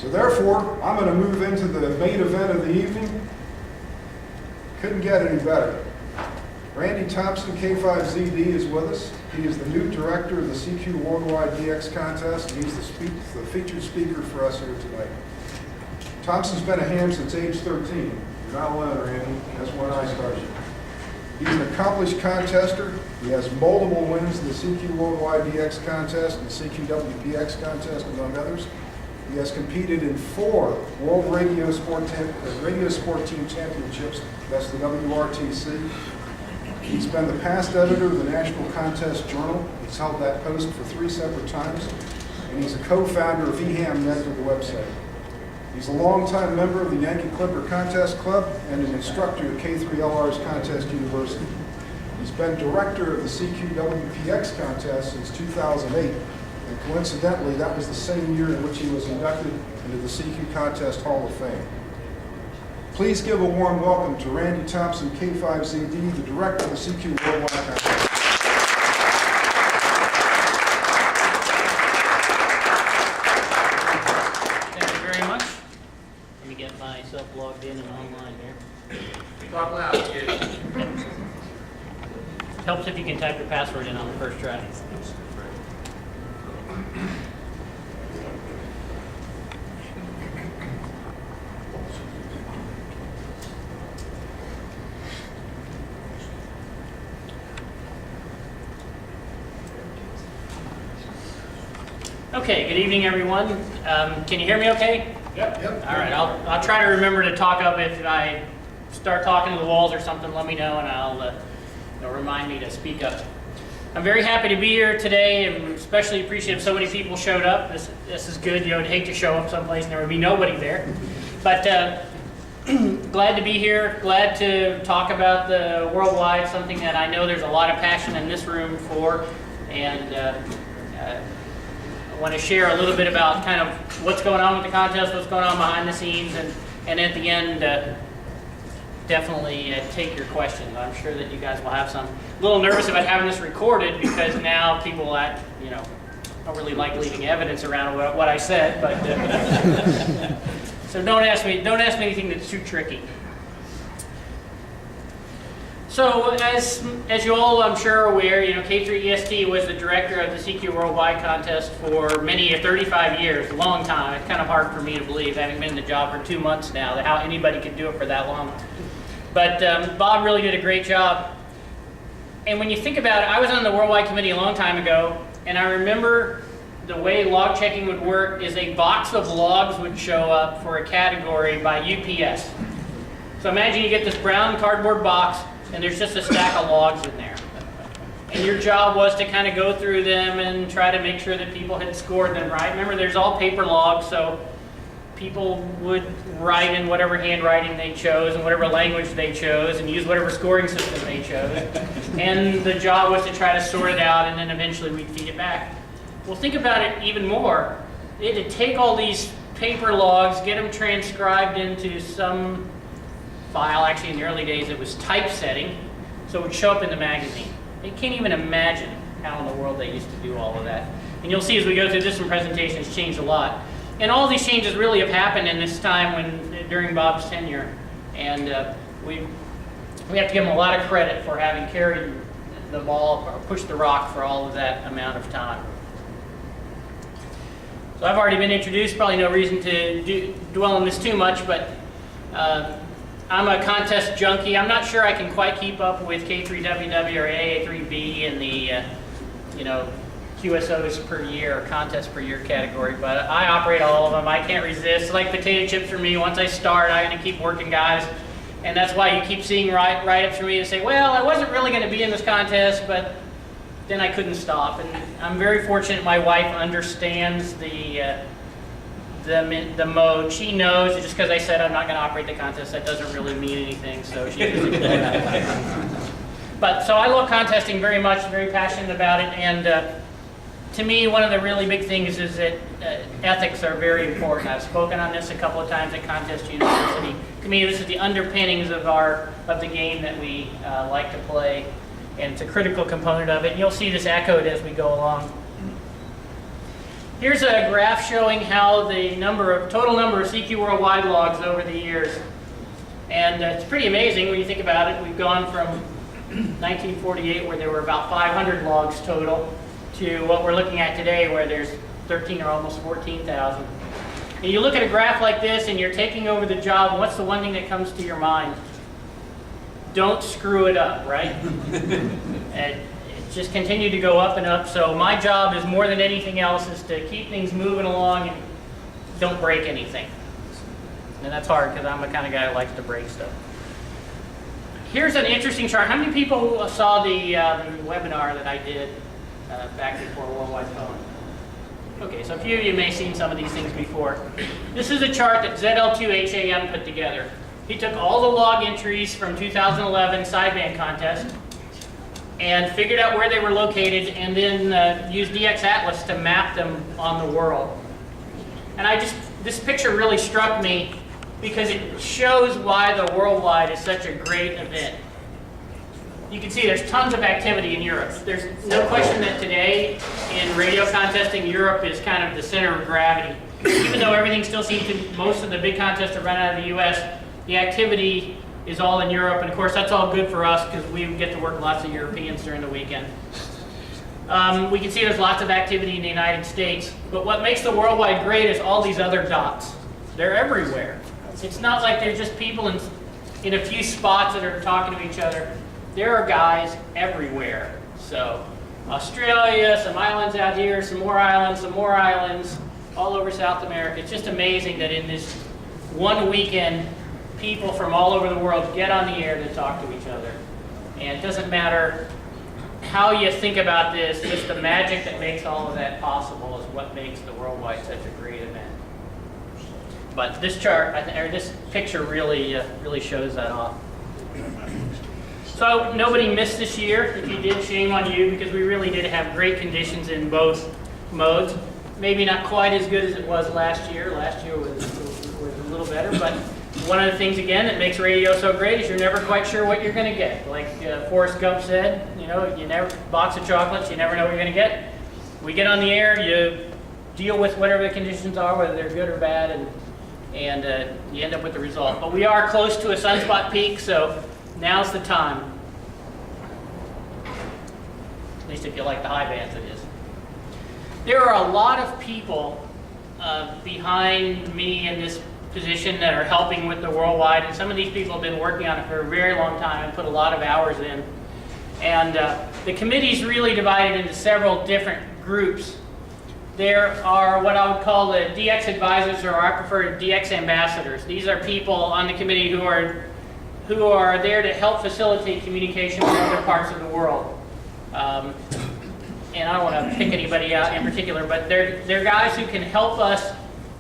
So therefore, I'm going to move into the main event of the evening. Couldn't get any better. Randy Thompson, K5ZD, is with us. He is the new director of the CQ Worldwide DX Contest, and he's the featured speaker for us here tonight. Thompson's been a ham since age 13. You're not alone, Randy. That's when I started. He's an accomplished contester. He has multiple wins in the CQ Worldwide DX Contest and the CQ Contest, among others. He has competed in 4 World Radio Sport Team Championships. That's the WRTC. He's been the past editor of the National Contest Journal. He's held that post for 3 separate times. And he's a co-founder of eHamNet, the website. He's a longtime member of the Yankee Clipper Contest Club and an instructor at K3LR's Contest University. He's been director of the CQWPX contest since 2008, and coincidentally, that was the same year in which he was inducted into the CQ Contest Hall of Fame. Please give a warm welcome to Randy Thompson, K5ZD, the director of the CQ Worldwide Contest. Logged in and online here. Talk loud, kids. Helps if you can type your password in on the first try. Okay, good evening, everyone. Can you hear me okay? Yep. All right, I'll try to remember to talk up. If I start talking to the walls or something, let me know, and it'll remind me to speak up. I'm very happy to be here today, and especially appreciate so many people showed up. This is good. You know, I'd hate to show up someplace and there would be nobody there. But glad to be here. Glad to talk about the worldwide, something that I know there's a lot of passion in this room for, and I want to share a little bit about kind of what's going on with the contest, what's going on behind the scenes, and at the end, definitely take your questions. I'm sure that you guys will have some. A little nervous about having this recorded because now people don't really like leaving evidence around what I said, but so don't ask me anything that's too tricky. So as you all, I'm sure, are aware, K3ZD was the director of the CQ Worldwide Contest for 35 years, a long time. It's kind of hard for me to believe, having been in the job for 2 months now, how anybody could do it for that long. But Bob really did a great job. And when you think about it, I was on the Worldwide Committee a long time ago, and I remember the way log checking would work is a box of logs would show up for a category by UPS. So imagine you get this brown cardboard box, and there's just a stack of logs in there. And your job was to kind of go through them and try to make sure that people had scored them right. Remember, there's all paper logs, so people would write in whatever handwriting they chose and whatever language they chose and use whatever scoring system they chose. And the job was to try to sort it out, and then eventually we'd feed it back. Well, think about it even more. They had to take all these paper logs, get them transcribed into some file. Actually, in the early days, it was typesetting, so it would show up in the magazine. You can't even imagine how in the world they used to do all of that. And you'll see as we go through this presentation, it's changed a lot. And all these changes really have happened in this time during Bob's tenure. And we have to give him a lot of credit for having carried the ball, or pushed the rock for all of that amount of time. So I've already been introduced, probably no reason to dwell on this too much, but I'm a contest junkie. I'm not sure I can quite keep up with K3WW or AA3B and the, QSOs per year, or contests per year category, but I operate all of them. I can't resist. Like potato chips for me, once I start, I'm going to keep working, guys. And that's why you keep seeing write-ups for me to say, well, I wasn't really going to be in this contest, but then I couldn't stop. And I'm very fortunate my wife understands the mode. She knows that just because I said I'm not going to operate the contest, that doesn't really mean anything, so she doesn't know that. But so I love contesting very much, very passionate about it, and to me, one of the really big things is that ethics are very important. I've spoken on this a couple of times at Contest University. To me, this is the underpinnings of the game that we like to play, and it's a critical component of it. And you'll see this echoed as we go along. Here's a graph showing how the total number of CQ Worldwide logs over the years. And it's pretty amazing when you think about it. We've gone from 1948, where there were about 500 logs total, to what we're looking at today, where there's 13 or almost 14,000. And you look at a graph like this and you're taking over the job, and what's the one thing that comes to your mind? Don't screw it up, right? And just continue to go up and up. So my job is, more than anything else, is to keep things moving along and don't break anything. And that's hard because I'm the kind of guy who likes to break stuff. Here's an interesting chart. How many people saw the webinar that I did back before Worldwide Phone? Okay, so a few of you may have seen some of these things before. This is a chart that ZL2HAM put together. He took all the log entries from 2011 sideband contest and figured out where they were located, and then used DX Atlas to map them on the world. And this picture really struck me because it shows why the Worldwide is such a great event. You can see there's tons of activity in Europe. There's no question that today in radio contesting, Europe is kind of the center of gravity. Even though everything still seems to, most of the big contests are run out of the US, the activity is all in Europe, and of course that's all good for us because we get to work lots of Europeans during the weekend. We can see there's lots of activity in the United States, but what makes the Worldwide great is all these other dots. They're everywhere. It's not like they're just people in a few spots that are talking to each other. There are guys everywhere. So Australia, some islands out here, some more islands, all over South America. It's just amazing that in this one weekend, people from all over the world get on the air to talk to each other. And it doesn't matter how you think about this, just the magic that makes all of that possible is what makes the Worldwide such a great event. But this chart, or this picture really shows that off. So nobody missed this year. If you did, shame on you, because we really did have great conditions in both modes. Maybe not quite as good as it was last year. Last year was a little better, but one of the things, again, that makes radio so great is you're never quite sure what you're going to get. Like Forrest Gump said, you never, box of chocolates, you never know what you're going to get. We get on the air, you deal with whatever the conditions are, whether they're good or bad, and you end up with the result. But we are close to a sunspot peak, so now's the time. At least if you like the high bands, it is. There are a lot of people behind me in this position that are helping with the Worldwide, and some of these people have been working on it for a very long time and put a lot of hours in. And the committee's really divided into several different groups. There are what I would call the DX advisors, or I prefer DX ambassadors. These are people on the committee who are there to help facilitate communication with other parts of the world. And I don't want to pick anybody out in particular, but they're guys who can help us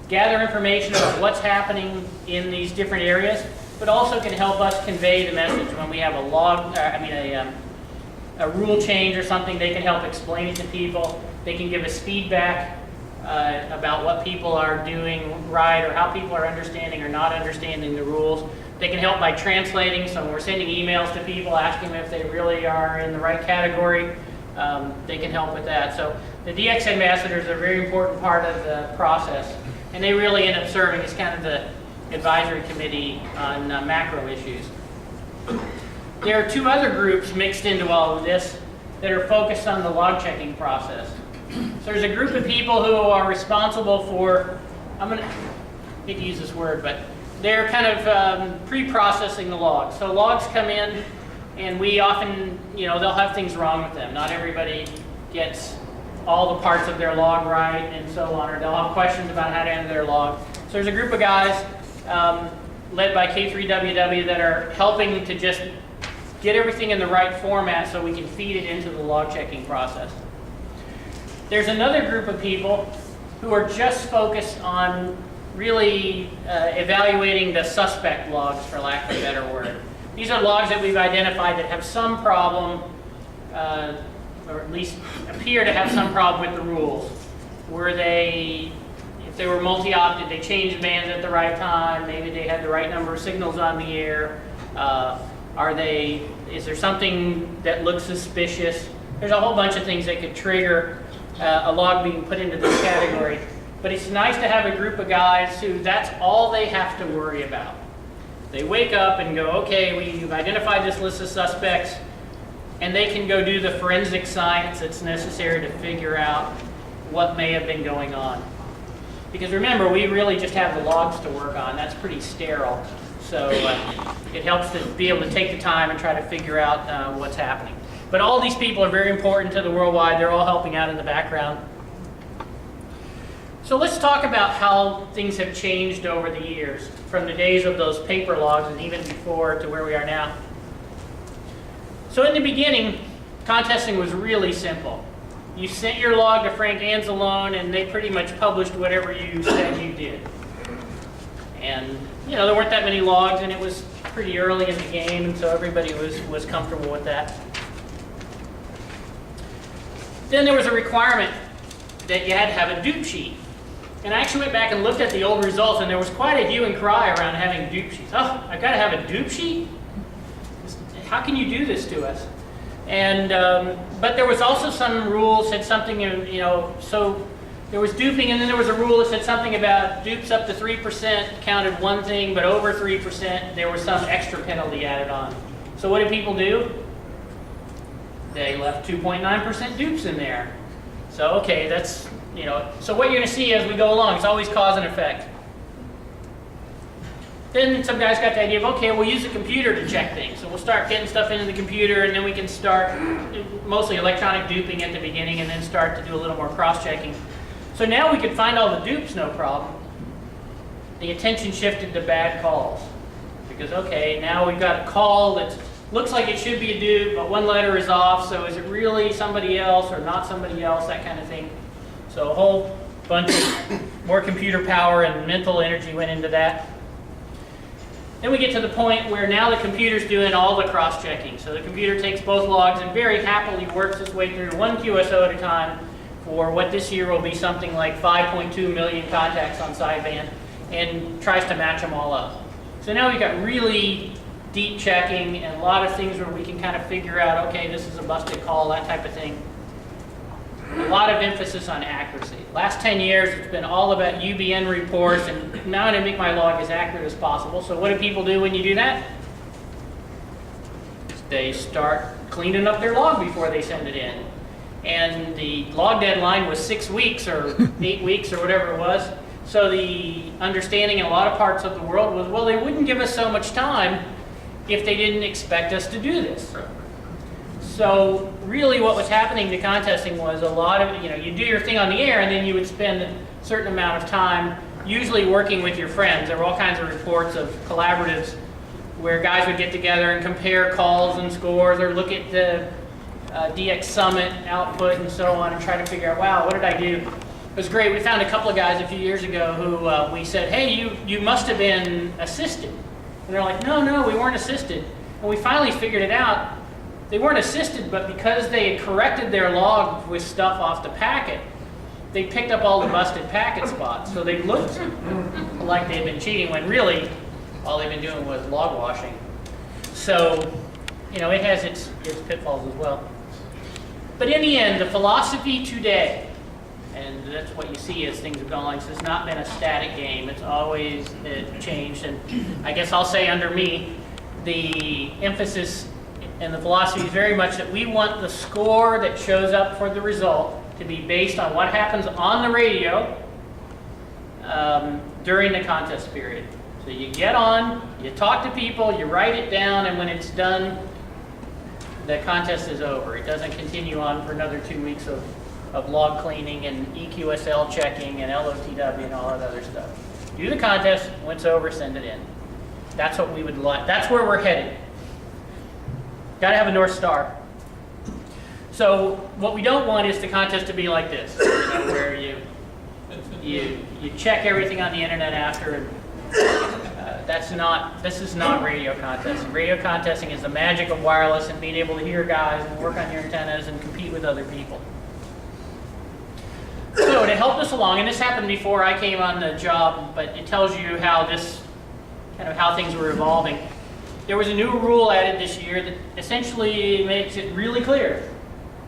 gather information about what's happening in these different areas, but also can help us convey the message when we have a rule change or something. They can help explain it to people. They can give us feedback about what people are doing right, or how people are understanding or not understanding the rules. They can help by translating, so when we're sending emails to people asking them if they really are in the right category, they can help with that. So the DX ambassadors are a very important part of the process, and they really end up serving as kind of the advisory committee on macro issues. There are two other groups mixed into all of this that are focused on the log checking process. So there's a group of people who are responsible for, I hate to use this word, but they're kind of pre-processing the logs. So logs come in, and we often, they'll have things wrong with them. Not everybody gets all the parts of their log right, and so on, or they'll have questions about how to enter their log. So there's a group of guys led by K5ZD that are helping to just get everything in the right format so we can feed it into the log checking process. There's another group of people who are just focused on really evaluating the suspect logs, for lack of a better word. These are logs that we've identified that have some problem, or at least appear to have some problem with the rules. If they were multi-opted, they changed bands at the right time, maybe they had the right number of signals on the air. Is there something that looks suspicious? There's a whole bunch of things that could trigger a log being put into this category. But it's nice to have a group of guys who that's all they have to worry about. They wake up and go, okay, we've identified this list of suspects, and they can go do the forensic science that's necessary to figure out what may have been going on. Because remember, we really just have the logs to work on. That's pretty sterile. So it helps to be able to take the time and try to figure out what's happening. But all these people are very important to the worldwide. They're all helping out in the background. So let's talk about how things have changed over the years, from the days of those paper logs and even before to where we are now. So in the beginning, contesting was really simple. You sent your log to Frank Anzalone, and they pretty much published whatever you said you did. And you know, there weren't that many logs, and it was pretty early in the game, and so everybody was comfortable with that. Then there was a requirement that you had to have a dupe sheet. And I actually went back and looked at the old results, and there was quite a hue and cry around having dupe sheets. Oh, I've got to have a dupe sheet? How can you do this to us? And but there was also some rules said something, you know, so there was duping, and then there was a rule that said something about dupes up to 3% counted one thing, but over 3% there was some extra penalty added on. So what did people do? They left 2.9% dupes in there. So okay, that's, you know, so what you're going to see as we go along, it's always cause and effect. Then some guys got the idea of, okay, we'll use a computer to check things. So we'll start getting stuff into the computer, and then we can start mostly electronic duping at the beginning, and then start to do a little more cross-checking. So now we can find all the dupes, no problem. The attention shifted to bad calls. Because, okay, now we've got a call that looks like it should be a dupe, but one letter is off, so is it really somebody else or not somebody else, that kind of thing. So a whole bunch of more computer power and mental energy went into that. Then we get to the point where now the computer's doing all the cross-checking. So the computer takes both logs and very happily works its way through one QSO at a time for what this year will be something like 5.2 million contacts on sideband, and tries to match them all up. So now we've got really deep checking and a lot of things where we can kind of figure out, okay, this is a busted call, that type of thing. A lot of emphasis on accuracy. Last 10 years, it's been all about UBN reports, and now I'm going to make my log as accurate as possible. So what do people do when you do that? They start cleaning up their log before they send it in. And the log deadline was 6 weeks or 8 weeks or whatever it was. So the understanding in a lot of parts of the world was, well, they wouldn't give us so much time if they didn't expect us to do this. So really what was happening to contesting was a lot of, you know, you do your thing on the air, and then you would spend a certain amount of time usually working with your friends. There were all kinds of reports of collaboratives where guys would get together and compare calls and scores, or look at the DX Summit output and so on, and try to figure out, wow, what did I do? It was great. We found a couple of guys a few years ago who we said, hey, you must have been assisted. And they're like, no, we weren't assisted. And we finally figured it out. They weren't assisted, but because they had corrected their log with stuff off the packet, they picked up all the busted packet spots. So they looked like they'd been cheating, when really all they've been doing was log washing. So, you know, it has its pitfalls as well. But in the end, the philosophy today, and that's what you see as things have gone along, it's not been a static game. It's always changed. And I guess I'll say under me, the emphasis and the philosophy is very much that we want the score that shows up for the result to be based on what happens on the radio during the contest period. So you get on, you talk to people, you write it down, and when it's done, the contest is over. It doesn't continue on for another 2 weeks of log cleaning and EQSL checking and LOTW and all that other stuff. Do the contest, when it's over, send it in. That's what we would like. That's where we're headed. Got to have a North Star. So what we don't want is the contest to be like this, you know, where you check everything on the internet after, and this is not radio contesting. Radio contesting is the magic of wireless and being able to hear guys and work on your antennas and compete with other people. So to help us along, and this happened before I came on the job, but it tells you how how things were evolving. There was a new rule added this year that essentially makes it really clear.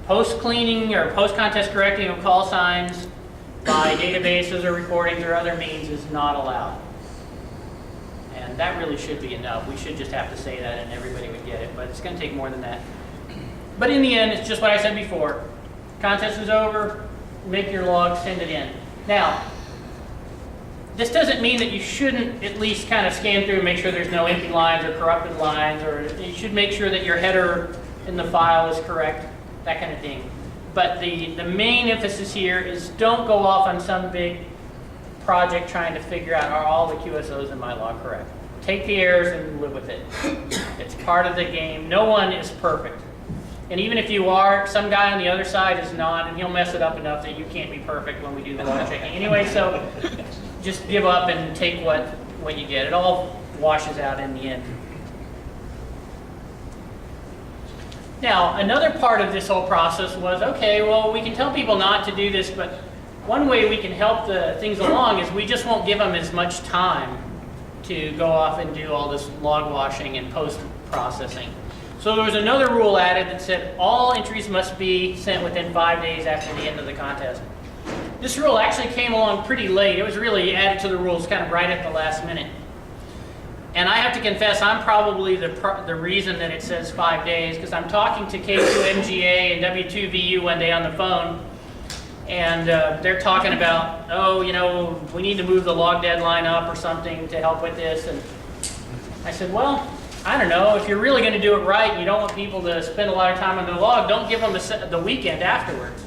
post-cleaning or post-contest correcting of call signs by databases or recordings or other means is not allowed. And that really should be enough. We should just have to say that and everybody would get it, but it's going to take more than that. But in the end, it's just what I said before. Contest is over, make your log, send it in. Now, this doesn't mean that you shouldn't at least kind of scan through and make sure there's no empty lines or corrupted lines, or you should make sure that your header in the file is correct, that kind of thing. But the main emphasis here is don't go off on some big project trying to figure out are all the QSOs in my log correct. Take the errors and live with it. It's part of the game. No one is perfect. And even if you are, some guy on the other side is not, and he'll mess it up enough that you can't be perfect when we do the log checking anyway, so just give up and take what you get. It all washes out in the end. Now, another part of this whole process was, okay, well, we can tell people not to do this, but one way we can help the things along is we just won't give them as much time to go off and do all this log washing and post-processing. So there was another rule added that said all entries must be sent within 5 days after the end of the contest. This rule actually came along pretty late. It was really added to the rules kind of right at the last minute. And I have to confess, I'm probably the reason that it says 5 days, because I'm talking to K2MGA and W2VU one day on the phone, and they're talking about, oh, you know, we need to move the log deadline up or something to help with this. And I said, well, I don't know, if you're really going to do it right, you don't want people to spend a lot of time on the log, don't give them the weekend afterwards.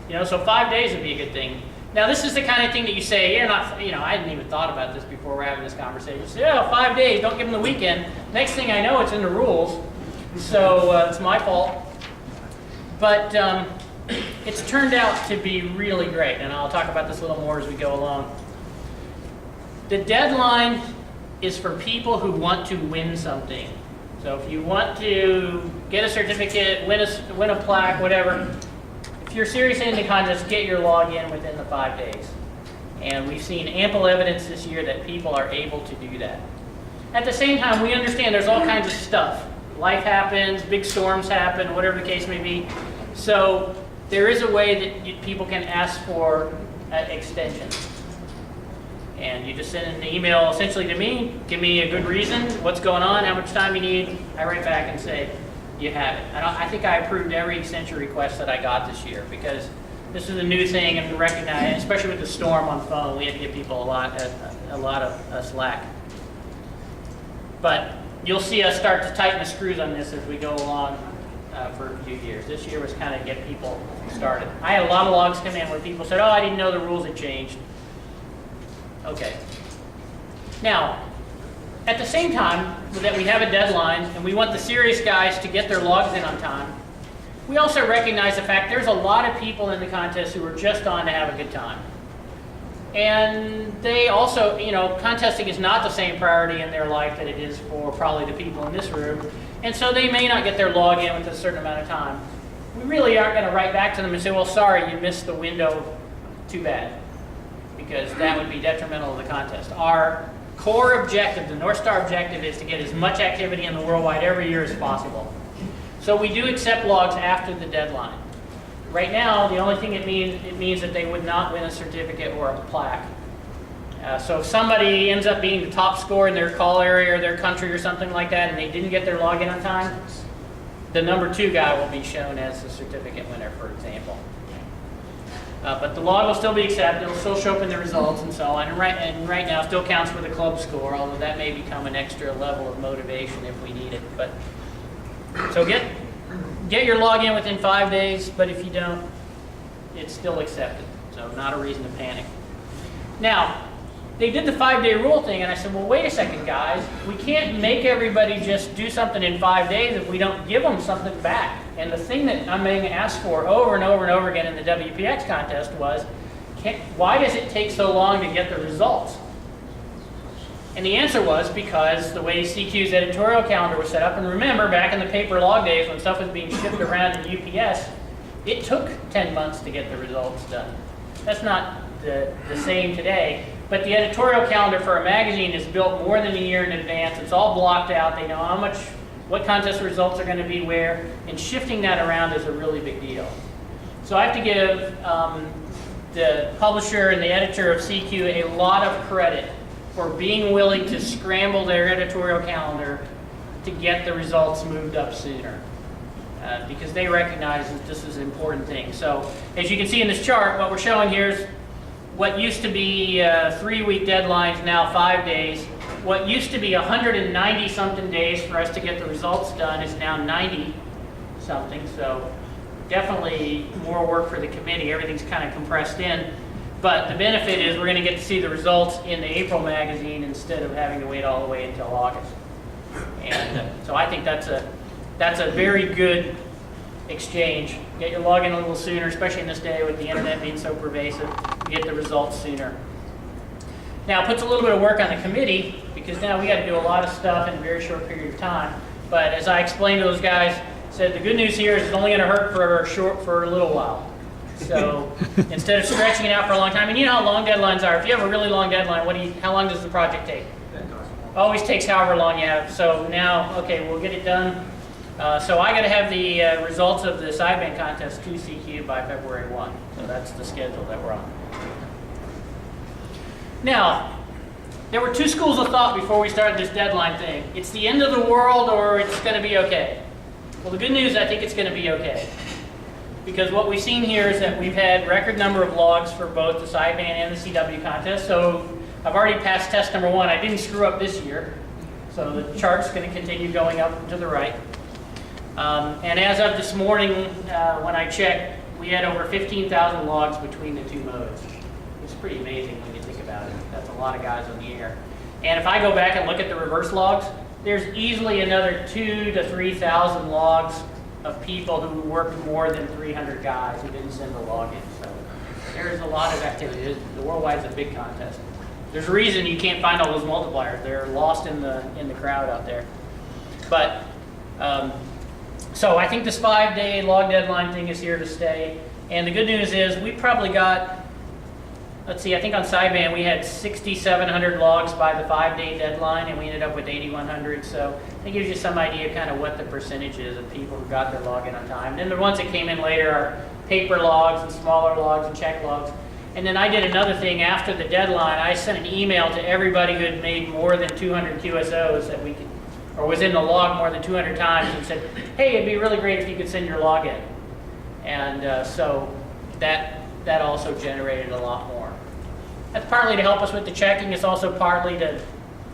You know, so 5 days would be a good thing. Now, this is the kind of thing that you say, you're not, you know, I hadn't even thought about this before we're having this conversation. You say, oh, 5 days, don't give them the weekend. Next thing I know, it's in the rules. So it's my fault. But it's turned out to be really great, and I'll talk about this a little more as we go along. The deadline is for people who want to win something. So if you want to get a certificate, win a plaque, whatever, if you're serious in the contest, get your log in within the 5 days. And we've seen ample evidence this year that people are able to do that. At the same time, we understand there's all kinds of stuff. Life happens, big storms happen, whatever the case may be. So there is a way that people can ask for an extension. And you just send an email essentially to me, give me a good reason, what's going on, how much time you need. I write back and say, you have it. I think I approved every extension request that I got this year, because this is a new thing and recognize, especially with the storm on phone, we had to give people a lot of slack. But you'll see us start to tighten the screws on this as we go along for a few years. This year was kind of get people started. I had a lot of logs come in where people said, oh, I didn't know the rules had changed. Okay. Now, at the same time that we have a deadline and we want the serious guys to get their logs in on time, we also recognize the fact there's a lot of people in the contest who are just on to have a good time. And they also, you know, contesting is not the same priority in their life that it is for probably the people in this room. And so they may not get their log in with a certain amount of time. We really aren't going to write back to them and say, well, sorry, you missed the window, too bad. Because that would be detrimental to the contest. Our core objective, the North Star objective, is to get as much activity in the worldwide every year as possible. So we do accept logs after the deadline. Right now, the only thing it means that they would not win a certificate or a plaque. So if somebody ends up being the top scorer in their call area or their country or something like that, and they didn't get their login on time, the number 2 guy will be shown as the certificate winner, for example. But the log will still be accepted, it'll still show up in the results and so on, and right now still counts for the club score, although that may become an extra level of motivation if we need it. But so get your log in within 5 days, but if you don't, it's still accepted, so not a reason to panic. Now, they did the 5-day rule thing, and I said, well, wait a second, guys. We can't make everybody just do something in 5 days if we don't give them something back. And the thing that I'm being asked for over and over and over again in the WPX contest was, why does it take so long to get the results? And the answer was because the way CQ's editorial calendar was set up, and remember, back in the paper log days when stuff was being shipped around to UPS, it took 10 months to get the results done. That's not the same today. But the editorial calendar for a magazine is built more than a year in advance. It's all blocked out. They know how much what contest results are going to be where, and shifting that around is a really big deal. So I have to give the publisher and the editor of CQ a lot of credit for being willing to scramble their editorial calendar to get the results moved up sooner. Because they recognize that this is an important thing. So as you can see in this chart, what we're showing here is what used to be 3-week deadlines, now 5 days. What used to be 190-something days for us to get the results done is now 90-something. So definitely more work for the committee. Everything's kind of compressed in. But the benefit is we're going to get to see the results in the April magazine instead of having to wait all the way until August. And so I think that's a very good exchange. Get your login a little sooner, especially in this day with the internet being so pervasive. You get the results sooner. Now it puts a little bit of work on the committee because now we got to do a lot of stuff in a very short period of time. But as I explained to those guys, said the good news here is it's only going to hurt for a little while. So instead of stretching it out for a long time, and you know how long deadlines are. If you have a really long deadline, how long does the project take? Always takes however long you have. So now, okay, we'll get it done. So I got to have the results of the sideband contest to CQ by February 1. So that's the schedule that we're on. Now, there were two schools of thought before we started this deadline thing. It's the end of the world or it's going to be okay. Well, the good news, I think it's going to be okay. Because what we've seen here is that we've had record number of logs for both the sideband and the CW contest. So I've already passed test number 1. I didn't screw up this year. So the chart's going to continue going up and to the right. And as of this morning, when I checked, we had over 15,000 logs between the two modes. It's pretty amazing when you think about it. That's a lot of guys on the air. And if I go back and look at the reverse logs, there's easily another 2,000 to 3,000 logs of people who worked more than 300 guys who didn't send a log in. So there's a lot of activity. The Worldwide's a big contest. There's a reason you can't find all those multipliers. They're lost in the crowd out there. But so I think this 5-day log deadline thing is here to stay. And the good news is we probably got, let's see, I think on sideband we had 6,700 logs by the 5-day deadline, and we ended up with 8,100. So that gives you some idea kind of what the percentage is of people who got their log in on time. And then the ones that came in later are paper logs and smaller logs and check logs. And then I did another thing after the deadline. I sent an email to everybody who had made more than 200 QSOs that we could, or was in the log more than 200 times, and said, hey, it'd be really great if you could send your log in. And so that also generated a lot more. That's partly to help us with the checking. It's also partly to,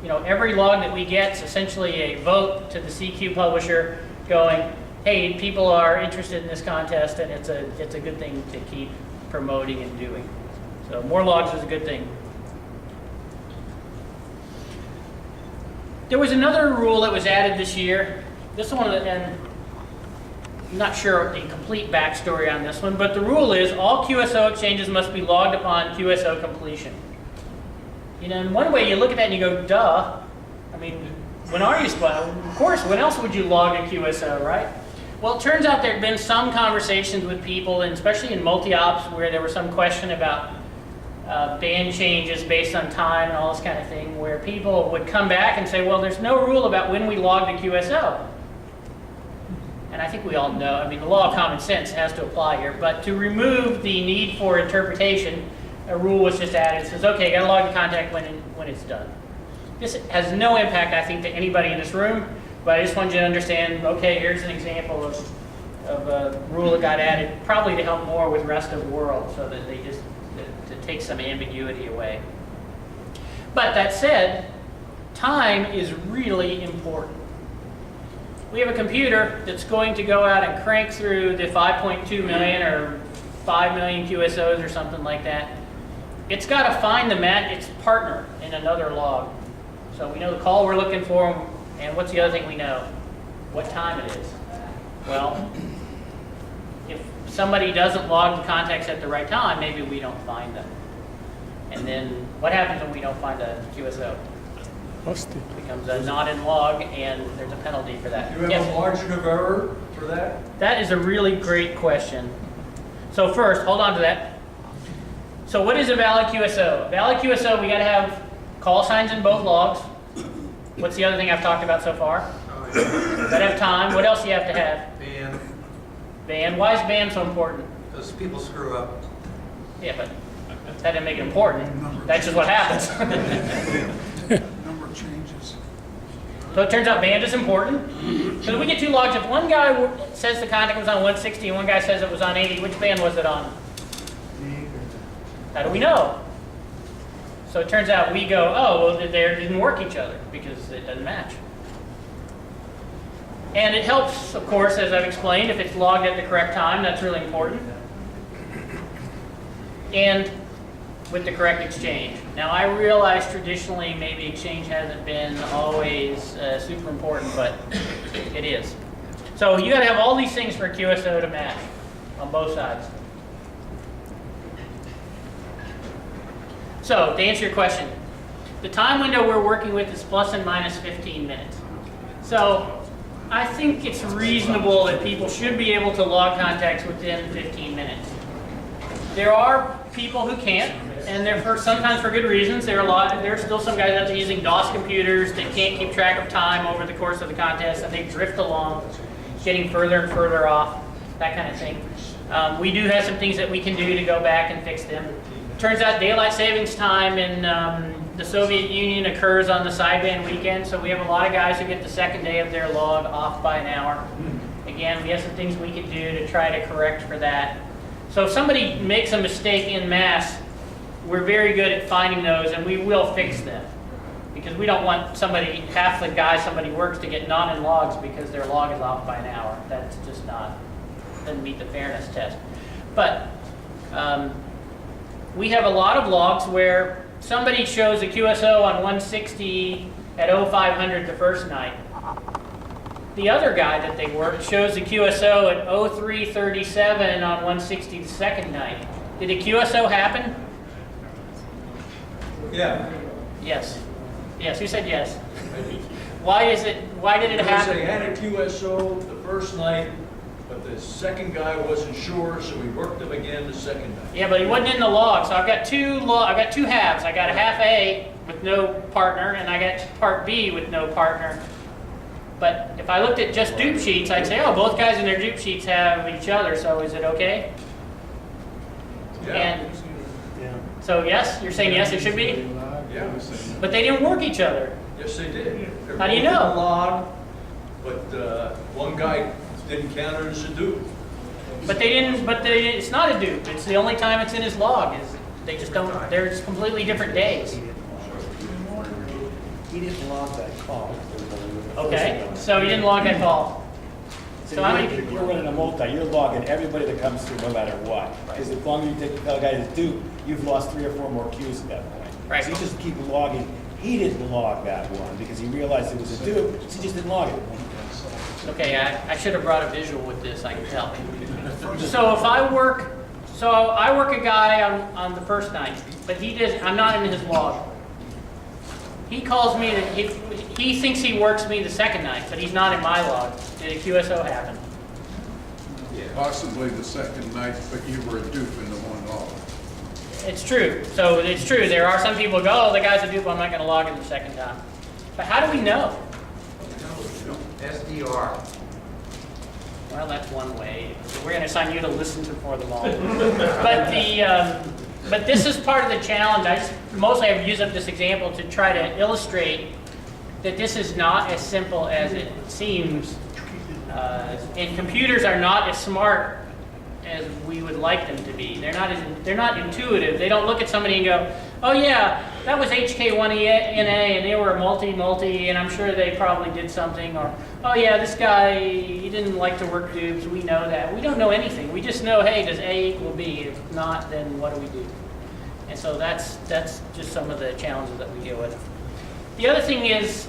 every log that we get is essentially a vote to the CQ publisher going, hey, people are interested in this contest, and it's a good thing to keep promoting and doing. So more logs is a good thing. There was another rule that was added this year. This one, and I'm not sure the complete backstory on this one, but the rule is all QSO exchanges must be logged upon QSO completion. In one way you look at that and you go, duh. I mean, when are you supposed? Of course, when else would you log a QSO, right? Well, it turns out there have been some conversations with people, and especially in multi-ops, where there was some question about band changes based on time and all this kind of thing, where people would come back and say, well, there's no rule about when we log the QSO. And I think we all know, the law of common sense has to apply here, but to remove the need for interpretation, a rule was just added. It says, okay, you got to log the contact when it's done. This has no impact, I think, to anybody in this room, but I just wanted you to understand, okay, here's an example of a rule that got added, probably to help more with rest of the world, so that they just, to take some ambiguity away. But that said, time is really important. We have a computer that's going to go out and crank through the 5.2 million or 5 million QSOs or something like that. It's got to find its partner in another log. So we know the call we're looking for, and what's the other thing we know? What time it is. Well, if somebody doesn't log the contacts at the right time, maybe we don't find them. And then what happens when we don't find a QSO? It becomes a not in log, and there's a penalty for that. Do you have a margin of error for that? That is a really great question. So first, hold on to that. So what is a valid QSO? A valid QSO, we got to have call signs in both logs. What's the other thing I've talked about so far? Gotta have time. What else do you have to have? Band. Why is band so important? Because people screw up. Yeah, but that didn't make it important. That's just what happens. Number changes. So it turns out band is important. So we get two logs. If one guy says the contact was on 160 and one guy says it was on 80, which band was it on? How do we know? So it turns out we go, oh, well, they didn't work each other because it doesn't match. And it helps, of course, as I've explained, if it's logged at the correct time. That's really important. And with the correct exchange. Now, I realize traditionally maybe exchange hasn't been always super important, but it is. So you got to have all these things for a QSO to match on both sides. So to answer your question, the time window we're working with is plus and minus 15 minutes. So I think it's reasonable that people should be able to log contacts within 15 minutes. There are people who can't, and they're sometimes for good reasons. There are still some guys out there using DOS computers that can't keep track of time over the course of the contest, and they drift along, getting further and further off, that kind of thing. We do have some things that we can do to go back and fix them. Turns out daylight savings time in the Soviet Union occurs on the sideband weekend, so we have a lot of guys who get the second day of their log off by an hour. Again, we have some things we can do to try to correct for that. So if somebody makes a mistake in mass, we're very good at finding those, and we will fix them. Because we don't want half the guys somebody works to get none in logs because their log is off by an hour. That's just doesn't meet the fairness test. But we have a lot of logs where somebody shows a QSO on 160 at 0500 the first night. The other guy that they worked shows the QSO at 0337 on 160 the second night. Did a QSO happen? Yeah. Yes. Yes, who said yes? Why did it Because happen? they had a QSO the first night, but the second guy wasn't sure, so we worked him again the second night. Yeah, but he wasn't in the log. So I've got two halves. I got a half A with no partner, and I got part B with no partner. But if I looked at just dupe sheets, I'd say, oh, both guys in their dupe sheets have each other, so is it okay? Yeah. And so yes, you're saying yes, it should be? Yeah. But they didn't work each other. Yes, they did. How do you They're both know? in the log, but one guy didn't count it as a dupe. But it's not a dupe. It's the only time it's in his log. They just don't, they're just completely different days. He didn't log that call. Okay, so he didn't log that call. So how many You're running a multi, you're logging everybody that comes through no matter what. Because as long as you take the guy that's dupe, you've lost 3 or 4 more queues at that point. Right. So you just keep logging. He didn't log that one because he realized it was a dupe, so he just didn't log it. Okay, I should have brought a visual with this, I can tell. So if I work a guy on the first night, but I'm not in his log. He calls me, he thinks he works me the second night, but he's not in my log. Did a QSO happen? Possibly the second night, but you were a dupe in the one log. It's true. So it's true. There are some people who go, oh, the guy's a dupe, I'm not going to log him the second time. But how do we know? SDR. Well, that's one way. We're going to assign you to listen to for the long. But this is part of the challenge. Mostly I've used up this example to try to illustrate that this is not as simple as it seems. And computers are not as smart as we would like them to be. They're not intuitive. They don't look at somebody and go, oh yeah, that was HK1NA and they were a multi, and I'm sure they probably did something. Or, oh yeah, this guy, he didn't like to work dupes. We know that. We don't know anything. We just know, hey, does A equal B? If not, then what do we do? And so that's just some of the challenges that we deal with. The other thing is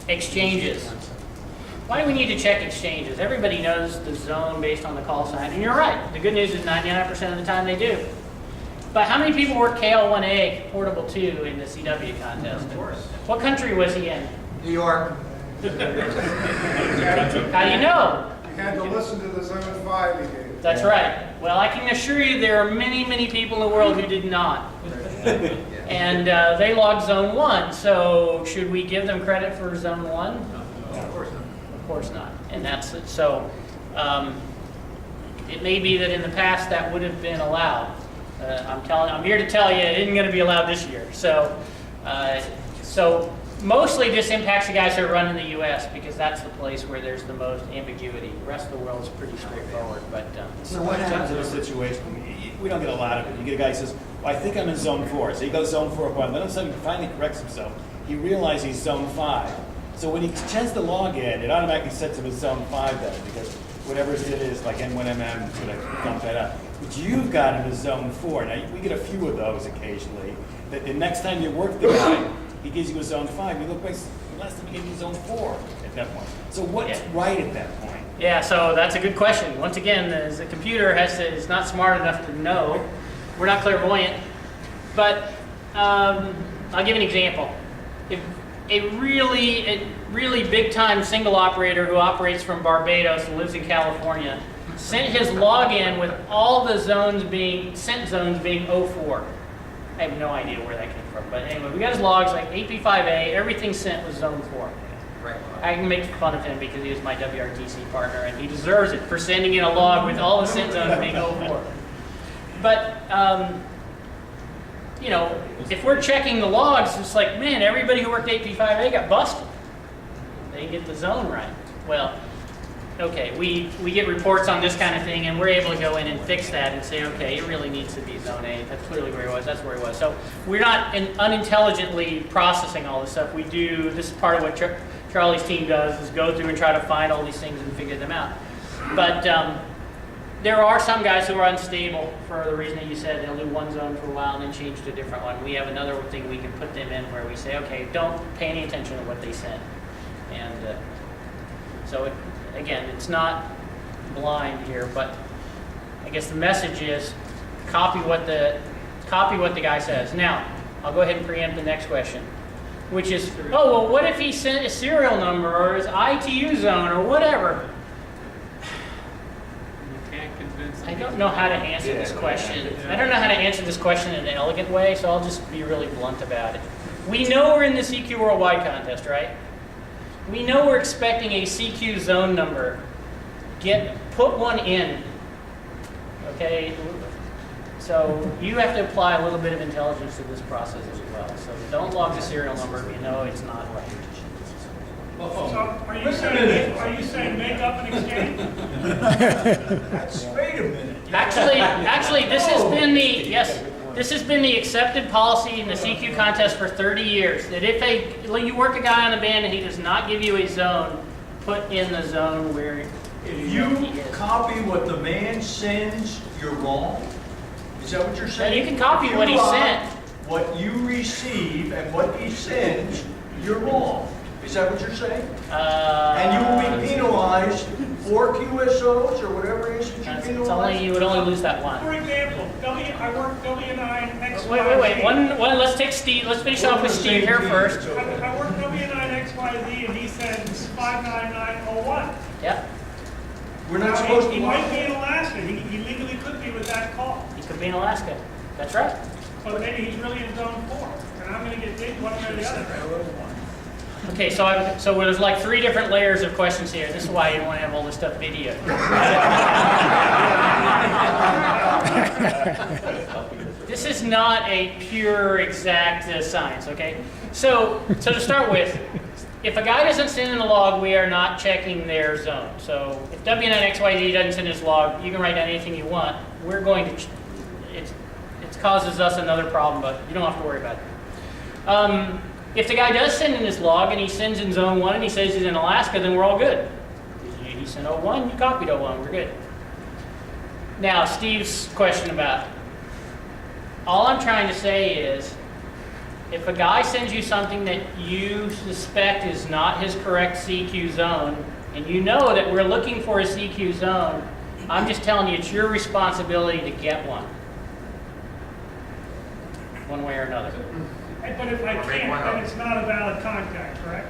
exchanges. Why do we need to check exchanges? Everybody knows the zone based on the call sign, and you're right. The good news is 99% of the time they do. But how many people work KL1A Portable 2 in the CW contest? Of course. What country was he in? New York. How do you know? You had to listen to the Zone 5 he gave. That's right. Well, I can assure you there are many, many people in the world who did not. And they logged Zone 1, so should we give them credit for Zone 1? Of course not. And that's, so, it may be that in the past that would have been allowed. I'm here to tell you it isn't going to be allowed this year. So, so mostly this impacts the guys that are running the U.S. because that's the place where there's the most ambiguity. The rest of the world is pretty straightforward. But So what happens in a situation, we don't get a lot of it, you get a guy who says, well, I think I'm in zone 4. So he goes zone 4 1, then all of a sudden he finally corrects himself. He realizes he's zone 5. So when he checks the log in, it automatically sets him in zone 5 then, because whatever it is, like N1MM, it's going to dump that up. But you've got him in zone 4. Now, we get a few of those occasionally, that the next time you work the guy, he gives you a zone 5. You look back, last time he gave you zone 4 at that point. So what's right at that point? yeah, so that's a good question. Once again, the computer is not smart enough to know. We're not clairvoyant. But I'll give an example. If a really big-time single operator who operates from Barbados and lives in California sent his login with all the zones being, sent zones being 04. I have no idea where that came from. But anyway, we got his logs, like AP5A, everything sent was zone 4. Right. I can make fun of him because he was my WRTC partner, and he deserves it for sending in a log with all the sent zones being 04. But, you know, if we're checking the logs, it's like, man, everybody who worked AP5A got busted. They didn't get the zone right. Well, okay, we get reports on this kind of thing, and we're able to go in and fix that and say, okay, it really needs to be zone 8. That's clearly where he was. That's where he was. So we're not unintelligently processing all this stuff. We do, this is part of what Charlie's team does, is go through and try to find all these things and figure them out. But there are some guys who are unstable for the reason that you said. They'll do one zone for a while and then change to a different one. We have another thing we can put them in where we say, okay, don't pay any attention to what they send. And so, again, it's not blind here, but I guess the message is copy what the guy says. Now, I'll go ahead and preempt the next question, which is, oh, well, what if he sent a serial number or his ITU zone or whatever? I don't know how to answer this question. I don't know how to answer this question in an elegant way, so I'll just be really blunt about it. We know we're in the CQ Worldwide contest, right? We know we're expecting a CQ zone number. Put one in, okay? So you have to apply a little bit of intelligence to this process as well. So don't log the serial number if you know it's not right. So are you saying make up an exchange? Wait a minute. Actually, this has been the accepted policy in the CQ contest for 30 years. That if you work a guy on the band and he does not give you a zone, put in the zone where If you copy what the man sends, you're wrong? Is that what you're saying? Yeah, you can copy what he sent. What you receive and what he sends, you're wrong. Is that what you're saying? And you will be penalized for QSOs or whatever it is that you penalize? You would only lose that one. For example, I work W9XYZ. Wait. Let's take Steve. Let's finish off with Steve here first. I work W9XYZ and he sends 59901. Yep. We're not Now, supposed to. he might be in Alaska. He legally could be with that call. He could be in Alaska. That's right. But maybe he's really in zone 4. And I'm going to get dinged one way or the other. Okay, so there's like 3 different layers of questions here. This is why you don't want to have all this stuff videoed. This is not a pure exact science, okay? So to start with, if a guy doesn't send in a log, we are not checking their zone. So if W9XYZ doesn't send his log, you can write down anything you want. We're going to, it causes us another problem, but you don't have to worry about it. If the guy does send in his log and he sends in zone 1 and he says he's in Alaska, then we're all good. He sent 01, you copied 01, we're good. Now, Steve's question about, all I'm trying to say is, if a guy sends you something that you suspect is not his correct CQ zone, and you know that we're looking for a CQ zone, I'm just telling you it's your responsibility to get one way or another. But if I can't, then it's not a valid contact, correct?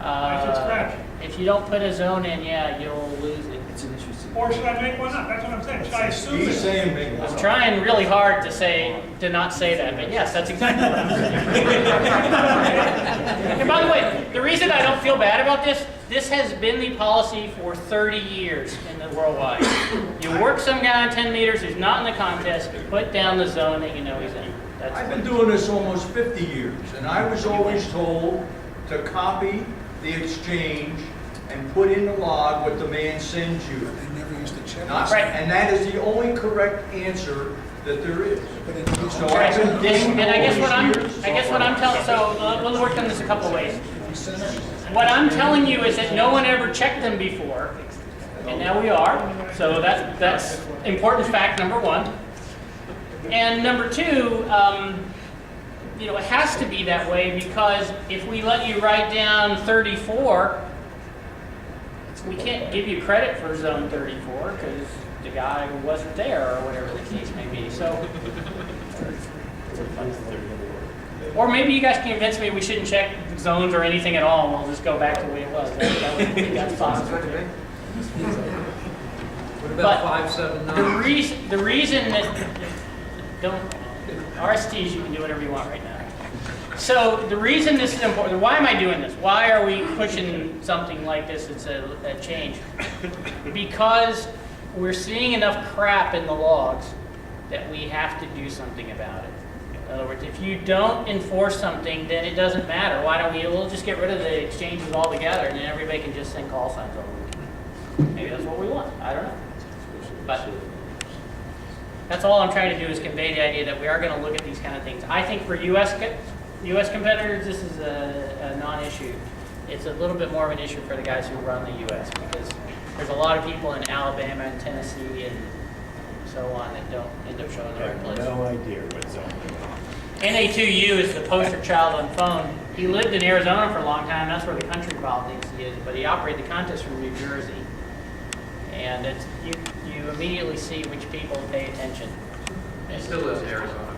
I should scratch. If you don't put a zone in, yeah, you'll lose it. It's an interesting. Or should I make one up? That's what I'm saying. Should I assume He's it? saying make one I'm up. trying really hard to not say that, but yes, that's exactly what I'm saying. And by the way, the reason I don't feel bad about this has been the policy for 30 years in the worldwide. You work some guy on 10 meters who's not in the contest, you put down the zone that you know he's in. I've been doing this almost 50 years, and I was always told to copy the exchange and put in the log what the man sends you. They never used to check. Not- Right. And that is the only correct answer that there is. But it used to- So I've been doing And I guess what I'm, all these years. I guess what I'm telling, so we'll work on this a couple ways. What I'm telling you is that no one ever checked them before, and now we are. So that's important fact number one. And number two, you know, it has to be that way because if we let you write down 34, we can't give you credit for zone 34 because the guy wasn't there or whatever the case may be. So, or maybe you guys can convince me we shouldn't check zones or anything at all, and we'll just go back to the way it was. That's possible. What But about 579? the reason that don't RSTs, you can do whatever you want right now. So the reason this is important, why am I doing this? Why are we pushing something like this? It's a change. Because we're seeing enough crap in the logs that we have to do something about it. In other words, if you don't enforce something, then it doesn't matter. Why don't we'll just get rid of the exchanges altogether and then everybody can just send call signs over. Maybe that's what we want. I don't know. But that's all I'm trying to do is convey the idea that we are going to look at these kind of things. I think for U.S. competitors, this is a non-issue. It's a little bit more of an issue for the guys who run the U.S. because there's a lot of people in Alabama and Tennessee and so on that don't end up showing I the right have place. no idea what zone. NA2U is the poster child on phone. He lived in Arizona for a long time. That's where the country ball thinks he is. But he operated the contest from New Jersey. And it's, you immediately see which people pay attention. He still lives in Arizona.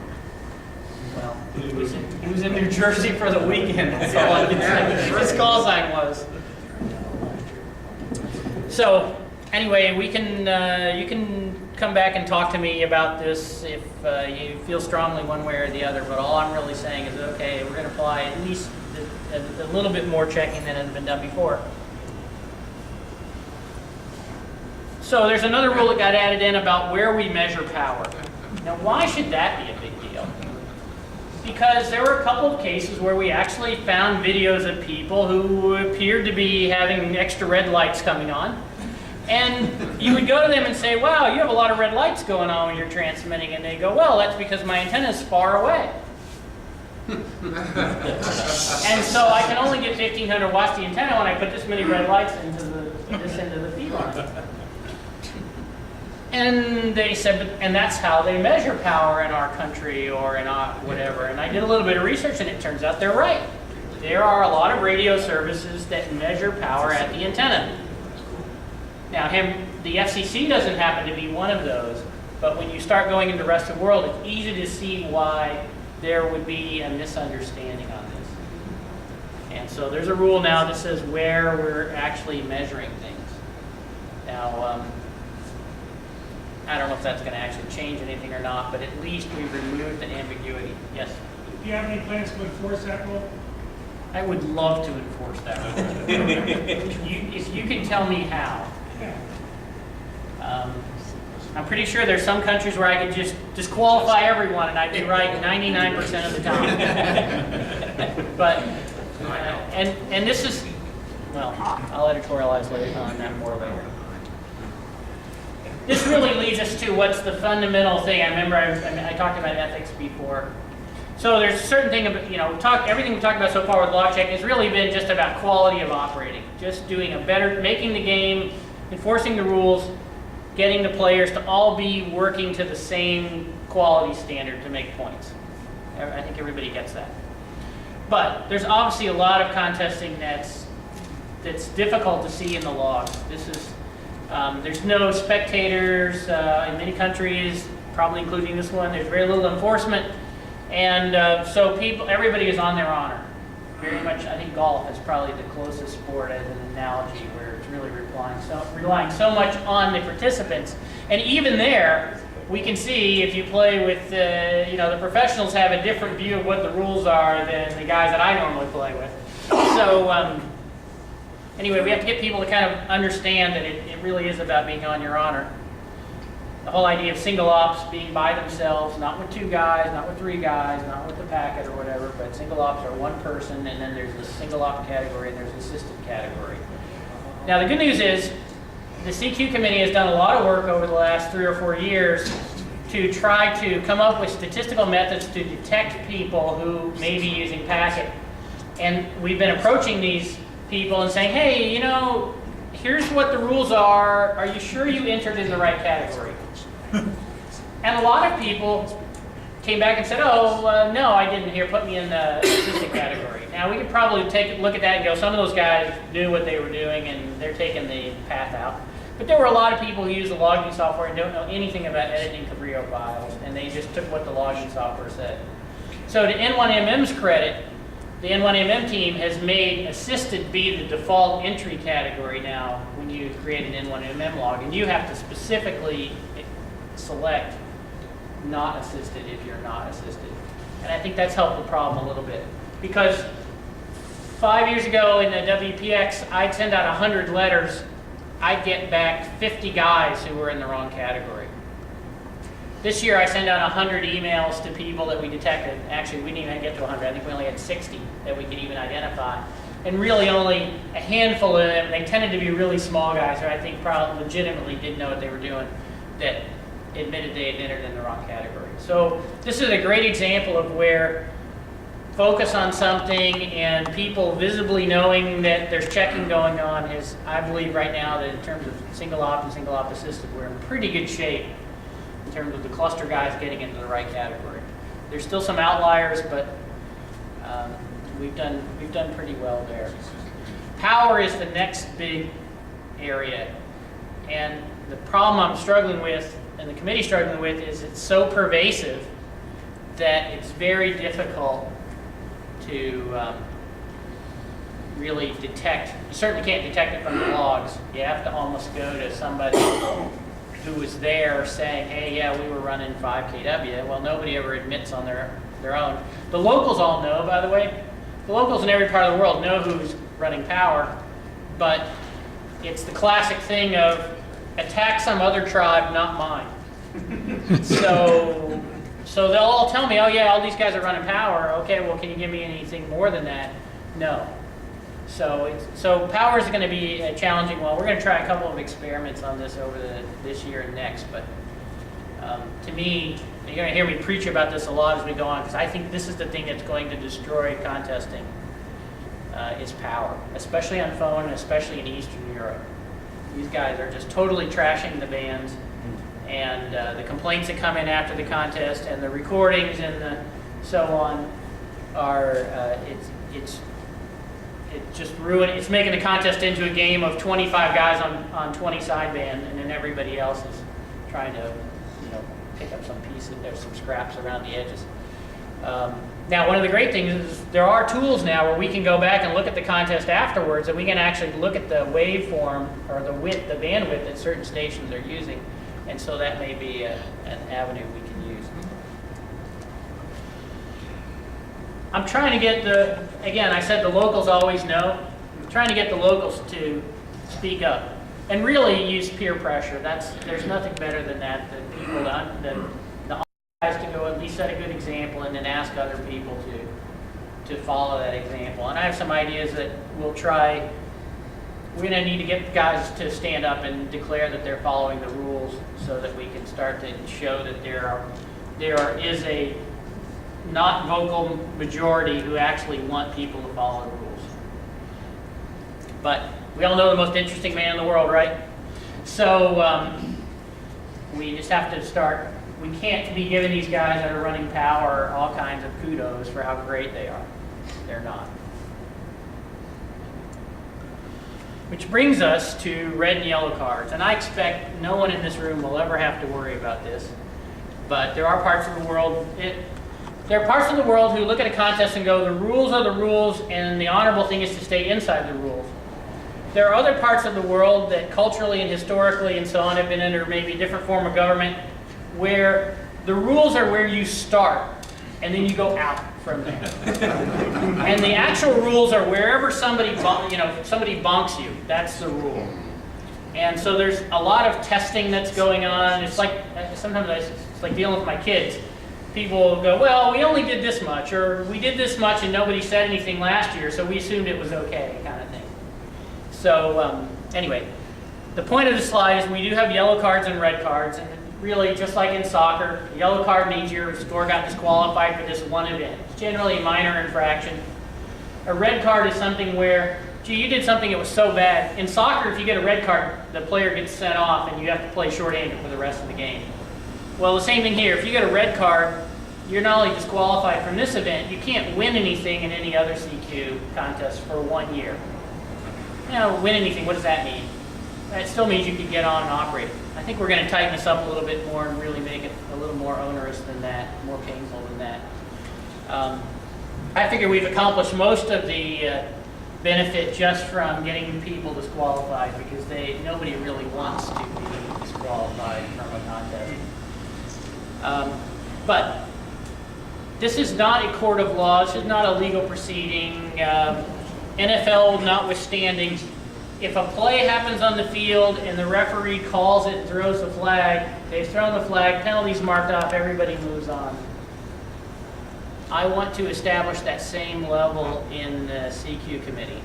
Well, he was in New Jersey for the weekend. That's all I can say. His call sign was. So anyway, we can you can come back and talk to me about this if you feel strongly one way or the other. But all I'm really saying is, okay, we're going to apply at least a little bit more checking than has been done before. So there's another rule that got added in about where we measure power. Now, why should that be a big deal? Because there were a couple of cases where we actually found videos of people who appeared to be having extra red lights coming on. And you would go to them and say, wow, you have a lot of red lights going on when you're transmitting. And they go, well, that's because my antenna is far away. And so I can only get 1,500 watts the antenna when I put this many red lights into this end of the feed line. And they said, and that's how they measure power in our country or in our whatever. And I did a little bit of research, and it turns out they're right. There are a lot of radio services that measure power at the antenna. Now, the FCC doesn't happen to be one of those, but when you start going into the rest of the world, it's easy to see why there would be a misunderstanding on this. And so there's a rule now that says where we're actually measuring things. Now, I don't know if that's going to actually change anything or not, but at least we've removed the ambiguity. Yes? Do you have any plans to enforce that rule? I would love to enforce that rule. If you can tell me how. I'm pretty sure there's some countries where I could just disqualify everyone and I'd be right 99% of the time. But, and this is, well, I'll editorialize later on that more later. This really leads us to what's the fundamental thing. I remember I talked about ethics before. So there's a certain thing about, everything we've talked about so far with log checking has really been just about quality of operating. Just doing a better, making the game, enforcing the rules, getting the players to all be working to the same quality standard to make points. I think everybody gets that. But there's obviously a lot of contesting that's difficult to see in the logs. This is, there's no spectators in many countries, probably including this one. There's very little enforcement. And so everybody is on their honor. very much, I think golf is probably the closest sport as an analogy where it's really relying so much on the participants. And even there, we can see if you play with, the professionals have a different view of what the rules are than the guys that I normally play with. So anyway, we have to get people to kind of understand that it really is about being on your honor. The whole idea of single ops being by themselves, not with 2 guys, not with 3 guys, not with the packet or whatever, but single ops are 1 person, and then there's the single op category and there's the assisted category. Now the good news is the CQ committee has done a lot of work over the last 3 or 4 years to try to come up with statistical methods to detect people who may be using packet. And we've been approaching these people and saying, hey, here's what the rules are. Are you sure you entered in the right category? And a lot of people came back and said, no, I didn't. Here, put me in the assistant category. Now, we could probably take a look at that and go, some of those guys knew what they were doing and they're taking the path out. But there were a lot of people who use the logging software and don't know anything about editing Cabrillo files, and they just took what the logging software said. So to N1MM's credit, the N1MM team has made assisted be the default entry category now when you create an N1MM log, and you have to specifically select not assisted if you're not assisted. And I think that's helped the problem a little bit. Because 5 years ago in the WPX, I'd send out 100 letters, I'd get back 50 guys who were in the wrong category. This year I send out 100 emails to people that we detected. Actually, we didn't even get to 100. I think we only had 60 that we could even identify. And really only a handful of them, they tended to be really small guys who I think probably legitimately didn't know what they were doing, that admitted they had entered in the wrong category. So this is a great example of where focus on something and people visibly knowing that there's checking going on is, I believe right now that in terms of single op and single op assisted, we're in pretty good shape in terms of the cluster guys getting into the right category. There's still some outliers, but we've done pretty well there. Power is the next big area, and the problem I'm struggling with and the committee struggling with is it's so pervasive that it's very difficult to really detect. You certainly can't detect it from the logs. You have to almost go to somebody who was there saying, hey, yeah, we were running 5 kW. Well, nobody ever admits on their own. The locals all know, by the way. The locals in every part of the world know who's running power, but it's the classic thing of attack some other tribe, not mine. So they'll all tell me, oh yeah, all these guys are running power. Okay, well, can you give me anything more than that? No. So power is going to be a challenging one. We're going to try a couple of experiments on this over this year and next, but to me, you're going to hear me preach about this a lot as we go on, because I think this is the thing that's going to destroy contesting, is power, especially on phone, and especially in Eastern Europe. These guys are just totally trashing the bands, and the complaints that come in after the contest and the recordings and the so on are, it's just ruining, it's making the contest into a game of 25 guys on 20 sideband, and then everybody else is trying to, pick up some pieces, there's some scraps around the edges. Now, one of the great things is there are tools now where we can go back and look at the contest afterwards, and we can actually look at the waveform or the width, the bandwidth that certain stations are using, and so that may be an avenue we can use. I'm trying to get again, I said the locals always know. I'm trying to get the locals to speak up and really use peer pressure. There's nothing better than that, than people, the guys to go at least set a good example and then ask other people to follow that example. And I have some ideas that we'll try. We're going to need to get guys to stand up and declare that they're following the rules so that we can start to show that there is a not vocal majority who actually want people to follow the rules. But we all know the most interesting man in the world, right? So we just have to start. We can't be giving these guys that are running power all kinds of kudos for how great they are. They're not. Which brings us to red and yellow cards. And I expect no one in this room will ever have to worry about this. But there are parts of the world, There are parts of the world who look at a contest and go, the rules are the rules, and the honorable thing is to stay inside the rules. There are other parts of the world that culturally and historically and so on have been under maybe a different form of government, where the rules are where you start, and then you go out from there. And the actual rules are wherever somebody bonks you, that's the rule. And so there's a lot of testing that's going on. It's like, sometimes it's like dealing with my kids. People will go, well, we only did this much, or we did this much and nobody said anything last year, so we assumed it was okay, kind of thing. So anyway, the point of the slide is we do have yellow cards and red cards, and really, just like in soccer, a yellow card means your score got disqualified for this one event. It's generally a minor infraction. A red card is something where, gee, you did something that was so bad. In soccer, if you get a red card, the player gets sent off and you have to play shorthanded for the rest of the game. Well, the same thing here. If you get a red card, you're not only disqualified from this event, you can't win anything in any other CQ contest for 1 year. Now, win anything, what does that mean? That still means you can get on and operate. I think we're going to tighten this up a little bit more and really make it a little more onerous than that, more painful than that. I figure we've accomplished most of the benefit just from getting people disqualified, because nobody really wants to be disqualified from a contest. But this is not a court of law. This is not a legal proceeding. NFL notwithstanding, if a play happens on the field and the referee calls it and throws the flag, they've thrown the flag, penalties marked off, everybody moves on. I want to establish that same level in the CQ committee.